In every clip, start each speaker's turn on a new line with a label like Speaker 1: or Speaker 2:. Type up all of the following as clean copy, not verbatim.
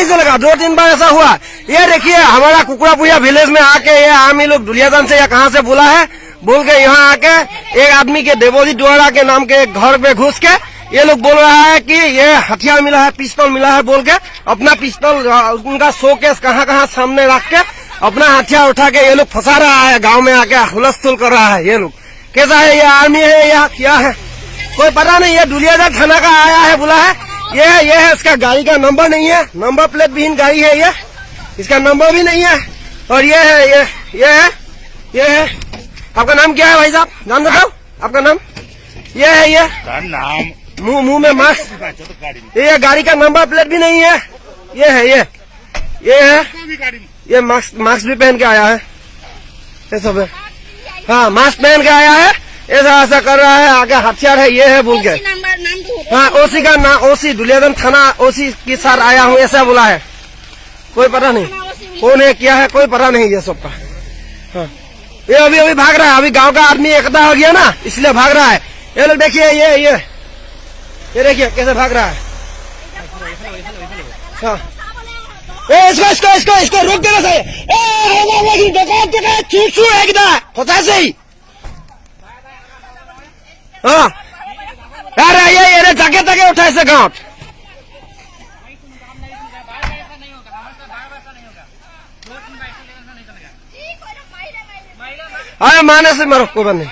Speaker 1: नहीं चलेगा। 2-3 बार ऐसा हुआ। ये देखिए हमारा कुकुरापुरिया विलेज में आके ये आर्मी लोग दुलियादान से या कहाँ से बोला है, बोल के यहाँ आके एक आदमी के देवोजी द्वारा के नाम के घर पे घुस के ये लोग बोल रहा है कि ये हथियार मिला है, पिस्तौल मिला है बोल के अपना पिस्तौल उनका शोकेस कहाँ सामने रख के अपना हथियार उठा के ये लोग फंसा रहा है। गांव में आके हुलस्थुल कर रहा है। ये लोग कैसा है, ये आर्मी है या क्या है कोई पता नहीं। ये दुलियादार थाना का आया है, बोला है ये है। इसका गाड़ी का नंबर नहीं है, नंबर प्लेट विहीन गाड़ी है ये, इसका नंबर भी नहीं है। और ये है, ये है। आपका नाम क्या है भाई साहब, नाम बताओ आपका नाम। ये है, ये
Speaker 2: नाम
Speaker 1: मुंह में मास्क, ये गाड़ी का नंबर प्लेट भी नहीं है। ये है, ये है, ये मास्क भी पहन के आया है, ये सब है। हाँ मास्क पहन के आया है, ऐसा कर रहा है, आगे हथियार है ये है बोल के। हाँ ओसी का नाम, ओसी दुलियादान थाना ओसी के साथ आया हूँ ऐसा बोला है। कोई पता नहीं कौन है क्या है, कोई पता नहीं ये सबका। हाँ ये अभी भाग रहा है। अभी गांव का आदमी एकता हो गया ना, इसलिए भाग रहा है। ये लोग देखिए, ये देखिए कैसे भाग रहा है। हाँ इसको रोक देना चाहिए। हाँ अरे ये जाके तके उठा इसे गाँव। अरे माने से मारो कोई बात नहीं।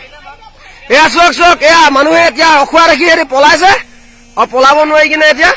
Speaker 1: এয়া চক এয়া মানুহে এতিয়া অখুৱা ৰাখি হেৰি পলাইছে আৰু পলাব নোৱাৰি কিনে এতিয়া